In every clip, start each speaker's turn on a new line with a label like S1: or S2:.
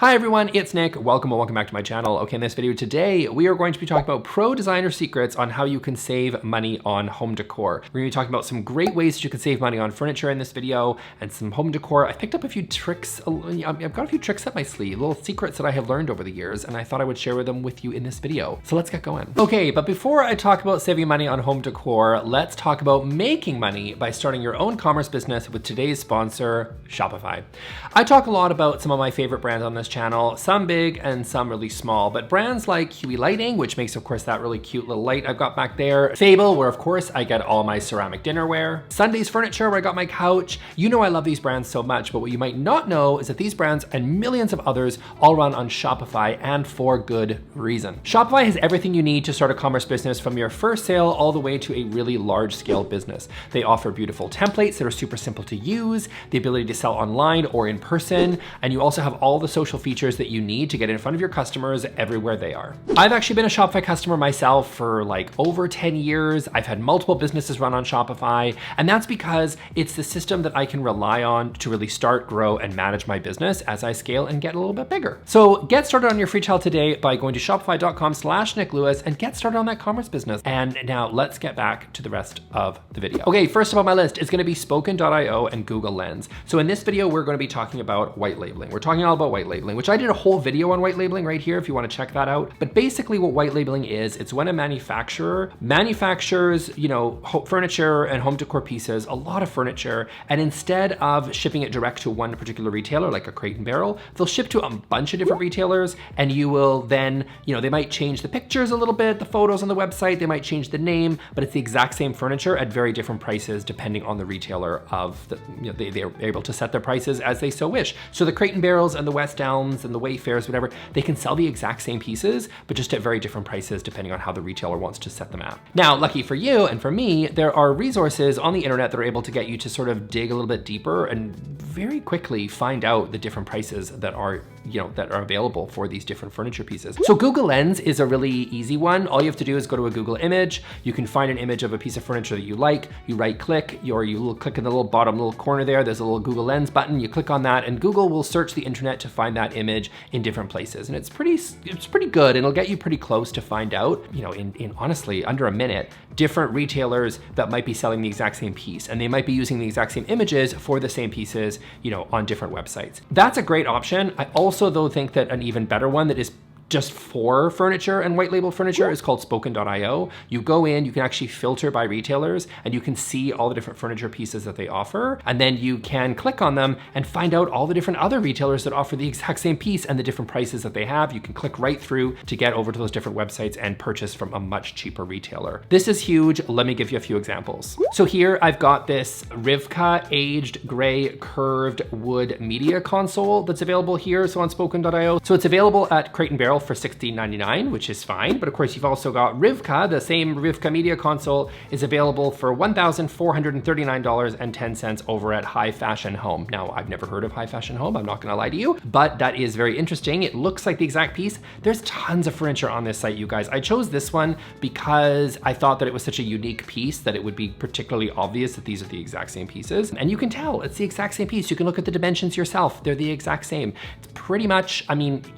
S1: Hi everyone, it's Nick. Welcome back to my channel. Okay, in this video today, we are going to be talking about pro designer secrets on how you can save money on home decor. We're gonna be talking about some great ways that you can save money on furniture in this video and some home decor. I picked up a few tricks. I've got a few tricks up my sleeve, little secrets that I have learned over the years, and I thought I would share them with you in this video. So let's get going. Okay, but before I talk about saving money on home decor, let's talk about making money by starting your own commerce business with today's sponsor, Shopify. I talk a lot about some of my favorite brands on this channel, some big and some really small, but brands like Huey Lighting, which makes of course that really cute little light I've got back there, Fable, where of course I get all my ceramic dinnerware, Sunday's Furniture, where I got my couch. You know I love these brands so much, but what you might not know is that these brands and millions of others all run on Shopify, and for good reason. Shopify has everything you need to start a commerce business, from your first sale all the way to a really large scale business. They offer beautiful templates that are super simple to use, the ability to sell online or in person, and you also have all the social features that you need to get in front of your customers everywhere they are. I've actually been a Shopify customer myself for like over 10 years. I've had multiple businesses run on Shopify, and that's because it's the system that I can rely on to really start, grow, and manage my business as I scale and get a little bit bigger. So get started on your free trial today by going to shopify.com/nicklewis and get started on that commerce business. And now let's get back to the rest of the video. Okay, first up on my list is gonna be spoken.io and Google Lens. So in this video, we're gonna be talking about white labeling. We're talking all about white labeling, which I did a whole video on white labeling right here if you want to check that out. But basically what white labeling is, it's when a manufacturer manufactures, furniture and home decor pieces, a lot of furniture, and instead of shipping it direct to one particular retailer, like a Crate and Barrel, they'll ship to a bunch of different retailers, and you will then, they might change the pictures a little bit, the photos on the website, they might change the name, but it's the exact same furniture at very different prices depending on the retailer they're able to set their prices as they so wish. So the Crate and Barrels and the West Elms and the Wayfarers, whatever, they can sell the exact same pieces, but just at very different prices depending on how the retailer wants to set them at. Now, lucky for you and for me, there are resources on the internet that are able to get you to sort of dig a little bit deeper and very quickly find out the different prices that are available for these different furniture pieces. So Google Lens is a really easy one. All you have to do is go to a Google image. You can find an image of a piece of furniture that you like. You right click, or you click in the little bottom little corner there. There's a little Google Lens button. You click on that, and Google will search the internet to find that image in different places. And it's pretty good. It'll get you pretty close to find out, in honestly under a minute, different retailers that might be selling the exact same piece, and they might be using the exact same images for the same pieces, on different websites. That's a great option. I also though think that an even better one that is just for furniture and white label furniture is called spoken.io. You go in, you can actually filter by retailers, and you can see all the different furniture pieces that they offer. And then you can click on them and find out all the different other retailers that offer the exact same piece and the different prices that they have. You can click right through to get over to those different websites and purchase from a much cheaper retailer. This is huge. Let me give you a few examples. So here I've got this Rivka aged gray curved wood media console that's available here. So on spoken.io. So it's available at Crate and Barrel for $16.99, which is fine. But of course, you've also got Rivka. The same Rivka media console is available for $1,439.10 over at High Fashion Home. Now, I've never heard of High Fashion Home, I'm not gonna lie to you, but that is very interesting. It looks like the exact piece. There's tons of furniture on this site, you guys. I chose this one because I thought that it was such a unique piece that it would be particularly obvious that these are the exact same pieces. And you can tell it's the exact same piece. You can look at the dimensions yourself. They're the exact same. It's pretty much,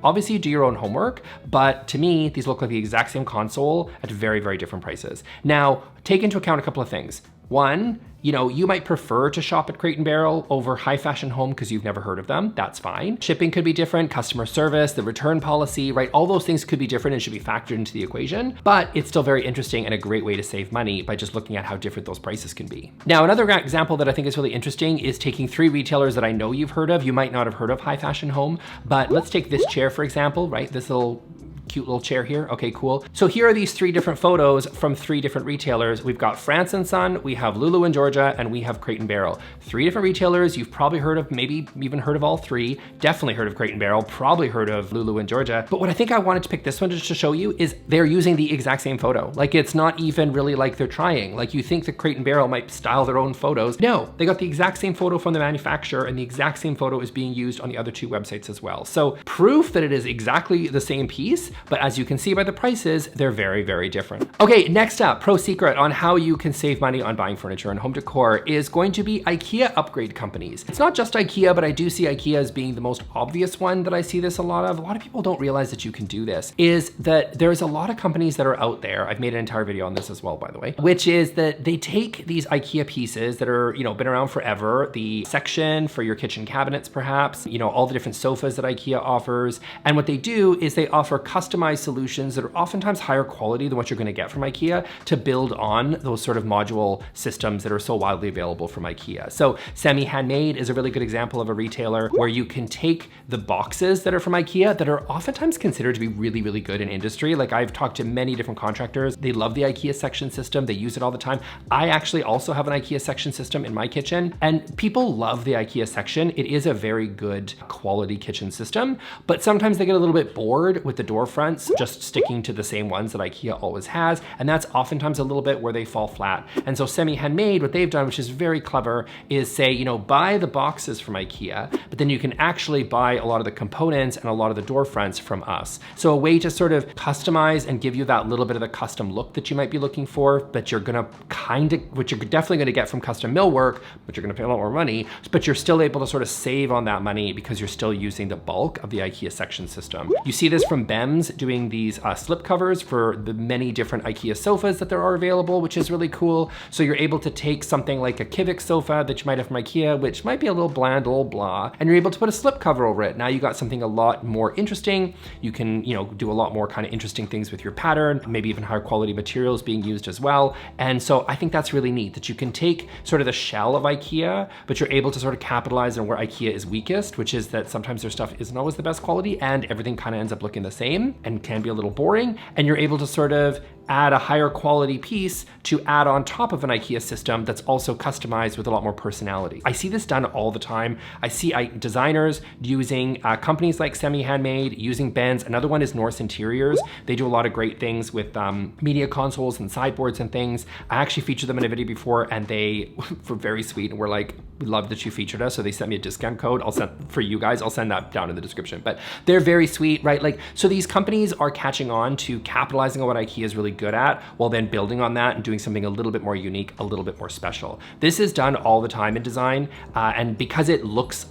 S1: obviously you do your own homework, but to me, these look like the exact same console at very, very different prices. Now, take into account a couple of things. One, you might prefer to shop at Crate and Barrel over High Fashion Home because you've never heard of them. That's fine. Shipping could be different, customer service, the return policy, right? All those things could be different and should be factored into the equation, but it's still very interesting and a great way to save money by just looking at how different those prices can be. Now, another example that I think is really interesting is taking three retailers that I know you've heard of. You might not have heard of High Fashion Home, but let's take this chair, for example, right? This little cute little chair here. Okay, cool. So here are these three different photos from three different retailers. We've got France and Son, we have Lulu in Georgia, and we have Crate and Barrel. Three different retailers. You've probably heard of, maybe even heard of all three. Definitely heard of Crate and Barrel, probably heard of Lulu in Georgia. But what I think I wanted to pick this one just to show you is they're using the exact same photo. Like, it's not even really like they're trying. Like, you think the Crate and Barrel might style their own photos. No, they got the exact same photo from the manufacturer, and the exact same photo is being used on the other two websites as well. So proof that it is exactly the same piece, but as you can see by the prices, they're very, very different. Okay, next up, pro secret on how you can save money on buying furniture and home decor is going to be IKEA upgrade companies. It's not just IKEA, but I do see IKEA as being the most obvious one that I see this a lot of. A lot of people don't realize that you can do this, is that there's a lot of companies that are out there. I've made an entire video on this as well, by the way, which is that they take these IKEA pieces that are, been around forever, the section for your kitchen cabinets, perhaps, all the different sofas that IKEA offers. And what they do is they offer customized solutions that are oftentimes higher quality than what you're gonna get from IKEA to build on those sort of module systems that are so widely available from IKEA. So Semi-Handmade is a really good example of a retailer where you can take the boxes that are from IKEA that are oftentimes considered to be really, really good in industry. Like I've talked to many different contractors. They love the IKEA section system. They use it all the time. I actually also have an IKEA section system in my kitchen, and people love the IKEA section. It is a very good quality kitchen system, but sometimes they get a little bit bored with the door fronts just sticking to the same ones that IKEA always has, and that's oftentimes a little bit where they fall flat. And so Semi-Handmade, what they've done, which is very clever, is say, buy the boxes from IKEA, but then you can actually buy a lot of the components and a lot of the door fronts from us. So a way to sort of customize and give you that little bit of the custom look that you might be looking for, but you're gonna which you're definitely gonna get from custom millwork, but you're gonna pay a lot more money, but you're still able to sort of save on that money because you're still using the bulk of the IKEA section system. You see this from Bems doing these slip covers for the many different IKEA sofas that there are available, which is really cool. So you're able to take something like a Kivik sofa that you might have from IKEA, which might be a little bland, a little blah, and you're able to put a slip cover over it. Now you got something a lot more interesting. You can, do a lot more kind of interesting things with your pattern, maybe even higher quality materials being used as well. And so I think that's really neat that you can take sort of the shell of IKEA, but you're able to sort of capitalize on where IKEA is weakest, which is that sometimes their stuff isn't always the best quality and everything kind of ends up looking the same and can be a little boring. And you're able to sort of add a higher quality piece to add on top of an IKEA system that's also customized with a lot more personality. I see this done all the time. I see designers using companies like Semi-Handmade, using Benz. Another one is Norse Interiors. They do a lot of great things with media consoles and sideboards and things. I actually featured them in a video before and they were very sweet and were like, we love that you featured us. So they sent me a discount code. I'll send for you guys. I'll send that down in the description, but they're very sweet, right? Like, so these companies are catching on to capitalizing on what IKEA is really good at, while then building on that and doing something a little bit more unique, a little bit more special. This is done all the time in design, and because it looks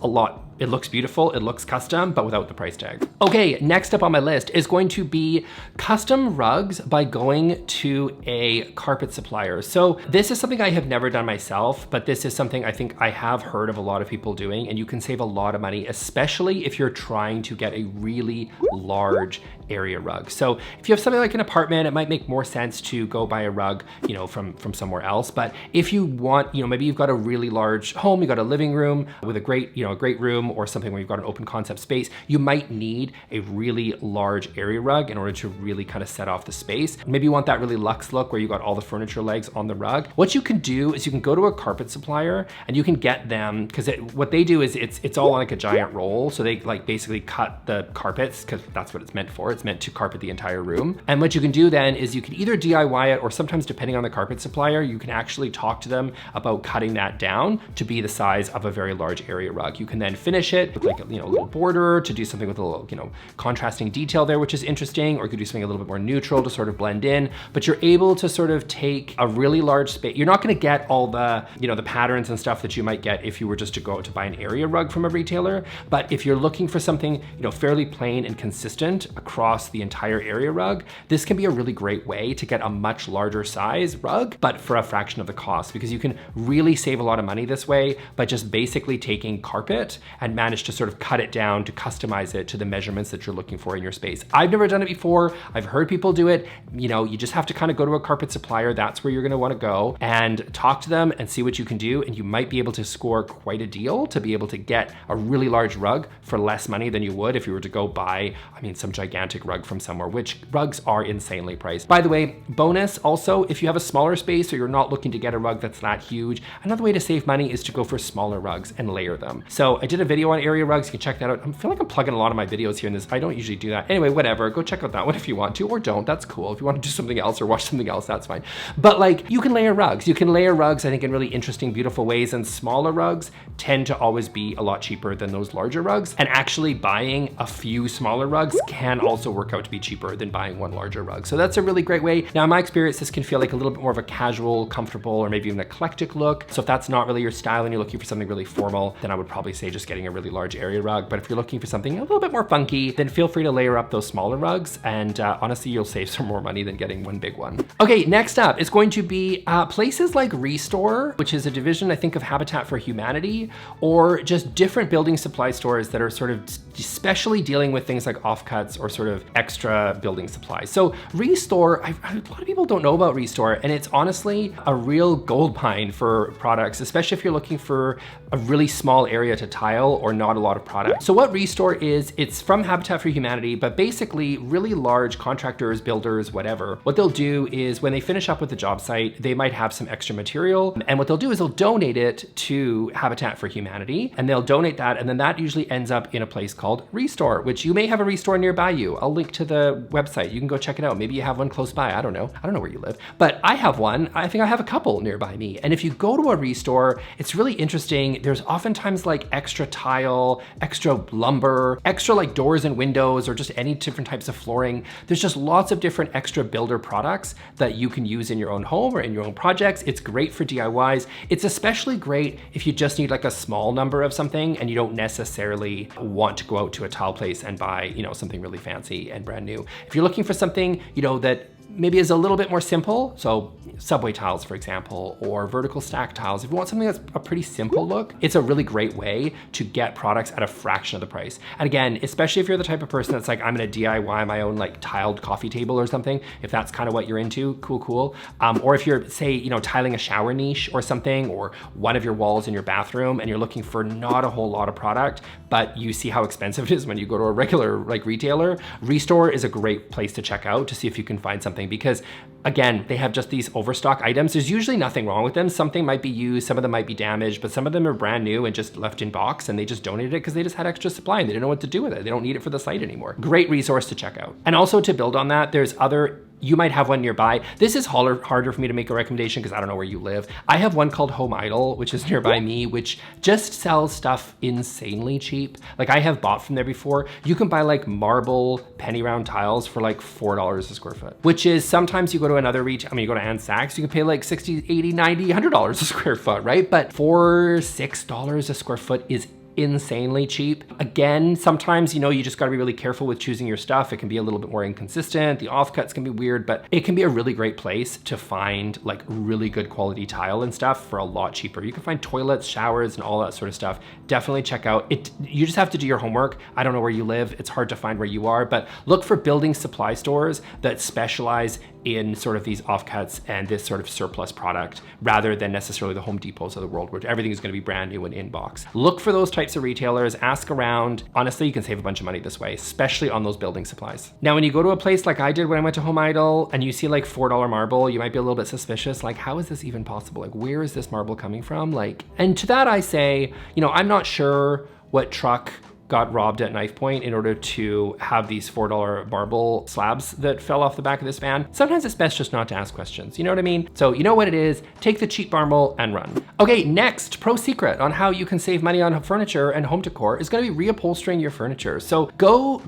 S1: beautiful, it looks custom, but without the price tag. Okay, next up on my list is going to be custom rugs by going to a carpet supplier. So this is something I have never done myself, but this is something I think I have heard of a lot of people doing, and you can save a lot of money, especially if you're trying to get a really large area rug. So if you have something like an apartment, it might make more sense to go buy a rug, from somewhere else. But if you want, maybe you've got a really large home, you've got a living room with a great room, or something where you've got an open concept space, you might need a really large area rug in order to really kind of set off the space. Maybe you want that really luxe look where you got all the furniture legs on the rug. What you can do is you can go to a carpet supplier and you can get them, because what they do is it's all on like a giant roll. So they like basically cut the carpets, because that's what it's meant for. It's meant to carpet the entire room. And what you can do then is you can either DIY it, or sometimes depending on the carpet supplier, you can actually talk to them about cutting that down to be the size of a very large area rug. You can then finish it with like a little border to do something with a little contrasting detail there, which is interesting, or you could do something a little bit more neutral to sort of blend in. But you're able to sort of take a really large space. You're not going to get all the the patterns and stuff that you might get if you were just to go out to buy an area rug from a retailer. But if you're looking for something fairly plain and consistent across the entire area rug, this can be a really great way to get a much larger size rug, but for a fraction of the cost, because you can really save a lot of money this way by just basically taking carpet and manage to sort of cut it down to customize it to the measurements that you're looking for in your space. I've never done it before. I've heard people do it. You just have to kind of go to a carpet supplier. That's where you're going to want to go and talk to them and see what you can do. And you might be able to score quite a deal to be able to get a really large rug for less money than you would if you were to go buy, some gigantic rug from somewhere, which rugs are insanely priced. By the way, bonus also, if you have a smaller space or you're not looking to get a rug that's that huge, another way to save money is to go for smaller rugs and layer them. So I did a video on area rugs. You can check that out. I feel like I'm plugging a lot of my videos here in this. I don't usually do that. Anyway, whatever. Go check out that one if you want to, or don't. That's cool. If you want to do something else or watch something else, that's fine. But like, you can layer rugs. You can layer rugs, I think, in really interesting, beautiful ways, and smaller rugs tend to always be a lot cheaper than those larger rugs. And actually buying a few smaller rugs can also work out to be cheaper than buying one larger rug. So that's a really great way. Now, in my experience, this can feel like a little bit more of a casual, comfortable, or maybe even eclectic look. So if that's not really your style and you're looking for something really formal, then I would probably say just getting a really large area rug. But if you're looking for something a little bit more funky, then feel free to layer up those smaller rugs. And honestly, you'll save some more money than getting one big one. Okay, next up is going to be places like Restore, which is a division, I think, of Habitat for Humanity, or just different building supply stores that are sort of especially dealing with things like offcuts or sort of extra building supplies. So Restore, a lot of people don't know about Restore, and it's honestly a real gold mine for products, especially if you're looking for a really small area to tile or not a lot of product. So what Restore is, it's from Habitat for Humanity, but basically really large contractors, builders, whatever. What they'll do is when they finish up with the job site, they might have some extra material, and what they'll do is they'll donate it to Habitat for Humanity, and they'll donate that, and then that usually ends up in a place called Restore, which you may have a Restore nearby you. I'll link to the website. You can go check it out. Maybe you have one close by. I don't know where you live, but I have one. I think I have a couple nearby me. And if you go to a Restore, it's really interesting. There's oftentimes like extra tile, extra lumber, extra like doors and windows, or just any different types of flooring. There's just lots of different extra builder products that you can use in your own home or in your own projects. It's great for DIYs. It's especially great if you just need like a small number of something and you don't necessarily want to go out to a tile place and buy, you know, something really fancy and brand new. If you're looking for something, you know, that maybe is a little bit more simple, so subway tiles, for example, or vertical stack tiles. If you want something that's a pretty simple look, it's a really great way to get products at a fraction of the price. And again, especially if you're the type of person that's like, I'm gonna DIY my own like tiled coffee table or something, if that's kind of what you're into, cool. Or if you're, say, you know, tiling a shower niche or something, or one of your walls in your bathroom, and you're looking for not a whole lot of product, but you see how expensive it is when you go to a regular like retailer, Restore is a great place to check out to see if you can find something, because again, they have just these overstock items. There's usually nothing wrong with them. Something might be used, some of them might be damaged, but some of them are brand new and just left in box, and they just donated it because they just had extra supply and they didn't know what to do with it. They don't need it for the site anymore. Great resource to check out. And also, to build on that, there's other, you might have one nearby. This is harder for me to make a recommendation because I don't know where you live. I have one called Home Idol, which is nearby me, which just sells stuff insanely cheap. Like, I have bought from there before. You can buy like marble penny round tiles for like $4 a square foot, which is, sometimes you go to another retail, I mean, you go to Ann Sachs, you can pay like $60, $80, $90, $100 a square foot, right? But for $6 a square foot is insanely cheap. Again, sometimes, you know, you just gotta be really careful with choosing your stuff. It can be a little bit more inconsistent. The offcuts can be weird, but it can be a really great place to find like really good quality tile and stuff for a lot cheaper. You can find toilets, showers, and all that sort of stuff. Definitely check out it. You just have to do your homework. I don't know where you live. It's hard to find where you are, but look for building supply stores that specialize in sort of these offcuts and this sort of surplus product, rather than necessarily the Home Depots of the world, where everything is going to be brand new and in box. Look for those types of retailers, ask around. Honestly, you can save a bunch of money this way, especially on those building supplies. Now, when you go to a place like I did when I went to Home Idol and you see like $4 marble, you might be a little bit suspicious. Like, how is this even possible? Like, where is this marble coming from? Like, and to that I say, you know, I'm not sure what truck got robbed at knife point in order to have these $4 marble slabs that fell off the back of this van. Sometimes it's best just not to ask questions, you know what I mean? So you know what it is, take the cheap marble and run. Okay, next pro secret on how you can save money on furniture and home decor is gonna be reupholstering your furniture. So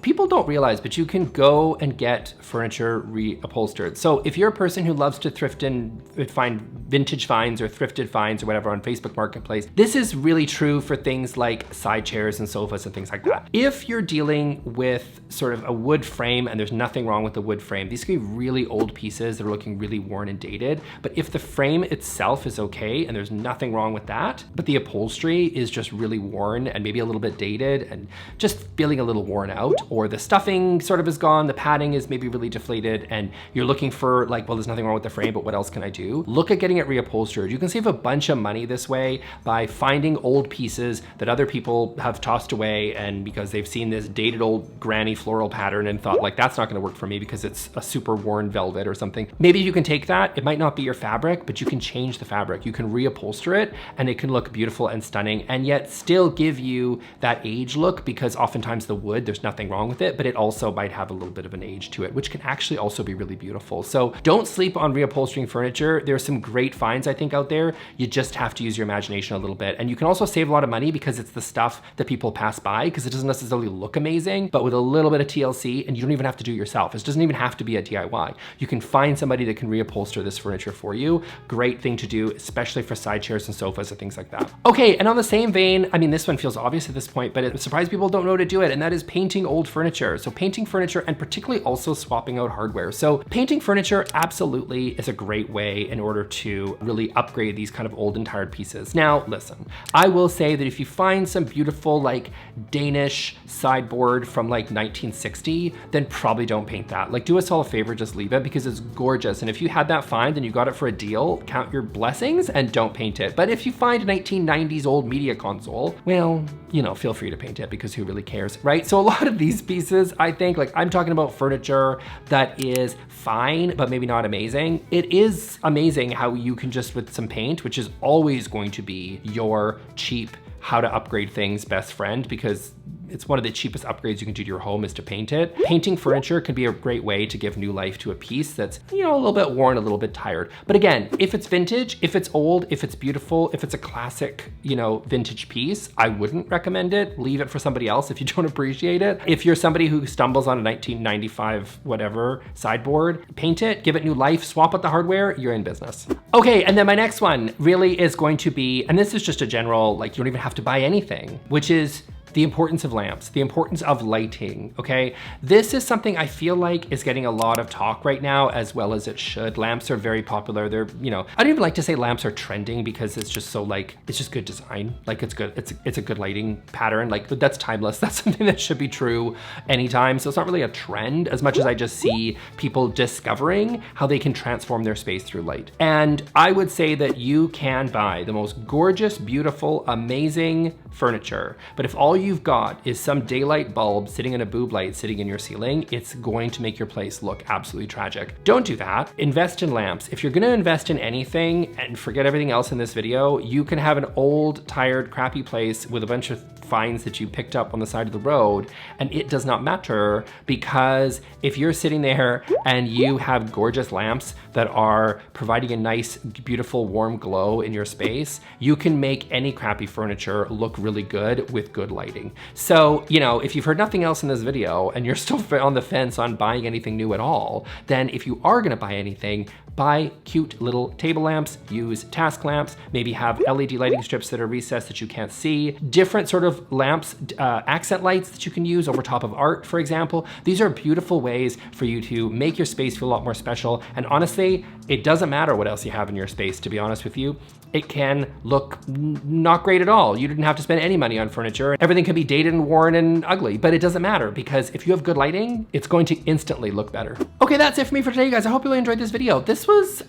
S1: people don't realize, but you can go and get furniture reupholstered. So if you're a person who loves to thrift and find vintage finds or thrifted finds or whatever on Facebook Marketplace, this is really true for things like side chairs and sofas and things like that. If you're dealing with sort of a wood frame and there's nothing wrong with the wood frame, these can be really old pieces that are looking really worn and dated. But if the frame itself is okay and there's nothing wrong with that, but the upholstery is just really worn and maybe a little bit dated and just feeling a little worn out, or the stuffing sort of is gone, the padding is maybe really deflated, and you're looking for like, well, there's nothing wrong with the frame, but what else can I do? Look at getting it reupholstered. You can save a bunch of money this way by finding old pieces that other people have tossed away and because they've seen this dated old granny floral pattern and thought like, that's not gonna work for me because it's a super worn velvet or something. Maybe you can take that, it might not be your fabric, but you can change the fabric. You can reupholster it and it can look beautiful and stunning and yet still give you that age look, because oftentimes the wood, there's nothing wrong with it, but it also might have a little bit of an age to it, which can actually also be really beautiful. So don't sleep on reupholstering furniture. There's some great finds I think out there. You just have to use your imagination a little bit. And you can also save a lot of money because it's the stuff that people pass by, because it doesn't necessarily look amazing, but with a little bit of TLC, and you don't even have to do it yourself. It doesn't even have to be a DIY. You can find somebody that can reupholster this furniture for you. Great thing to do, especially for side chairs and sofas and things like that. Okay, and on the same vein, I mean, this one feels obvious at this point, but it's surprised people don't know how to do it, and that is painting old furniture. So painting furniture, and particularly also swapping out hardware. So painting furniture absolutely is a great way in order to really upgrade these kind of old and tired pieces. Now, listen, I will say that if you find some beautiful like Danish sideboard from like 1960, then probably don't paint that. Like, do us all a favor, just leave it, because it's gorgeous. And if you had that find and you got it for a deal, count your blessings and don't paint it. But if you find a 1990s old media console, well, you know, feel free to paint it, because who really cares, right? So a lot of these pieces, I think, like I'm talking about furniture that is fine, but maybe not amazing. It is amazing how you can just, with some paint, which is always going to be your cheap how to upgrade things best friend, because it's one of the cheapest upgrades you can do to your home is to paint it. Painting furniture can be a great way to give new life to a piece that's, you know, a little bit worn, a little bit tired. But again, if it's vintage, if it's old, if it's beautiful, if it's a classic, you know, vintage piece, I wouldn't recommend it. Leave it for somebody else if you don't appreciate it. If you're somebody who stumbles on a 1995 whatever sideboard, paint it, give it new life, swap out the hardware, you're in business. Okay, and then my next one really is going to be, and this is just a general, like, you don't even have to buy anything, which is the importance of lamps, the importance of lighting, okay? This is something I feel like is getting a lot of talk right now, as well as it should. Lamps are very popular. They're, you know, I don't even like to say lamps are trending, because it's just so like, it's just good design. Like, it's good, it's a good lighting pattern. Like, that's timeless. That's something that should be true anytime. So it's not really a trend as much as I just see people discovering how they can transform their space through light. And I would say that you can buy the most gorgeous, beautiful, amazing furniture, but if all you've got is some daylight bulb sitting in a boob light sitting in your ceiling, it's going to make your place look absolutely tragic. Don't do that. Invest in lamps. If you're gonna invest in anything, and forget everything else in this video, you can have an old, tired, crappy place with a bunch of finds that you picked up on the side of the road, and it does not matter, because if you're sitting there and you have gorgeous lamps that are providing a nice, beautiful, warm glow in your space, you can make any crappy furniture look really good with good lighting. So, you know, if you've heard nothing else in this video and you're still on the fence on buying anything new at all, then if you are gonna buy anything, buy cute little table lamps, use task lamps, maybe have LED lighting strips that are recessed that you can't see, different sort of lamps, accent lights that you can use over top of art, for example. These are beautiful ways for you to make your space feel a lot more special. And honestly, it doesn't matter what else you have in your space, to be honest with you. It can look not great at all. You didn't have to spend any money on furniture. Everything can be dated and worn and ugly, but it doesn't matter, because if you have good lighting, it's going to instantly look better. Okay, that's it for me for today, guys. I hope you really enjoyed this video.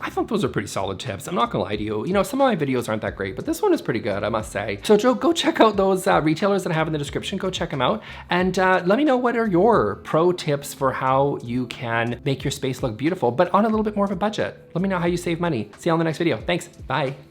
S1: I thought those are pretty solid tips. I'm not gonna lie to you. You know, some of my videos aren't that great, but this one is pretty good, I must say. So Joe, go check out those retailers that I have in the description. Go check them out. And let me know what are your pro tips for how you can make your space look beautiful, but on a little bit more of a budget. Let me know how you save money. See you on the next video. Thanks, bye.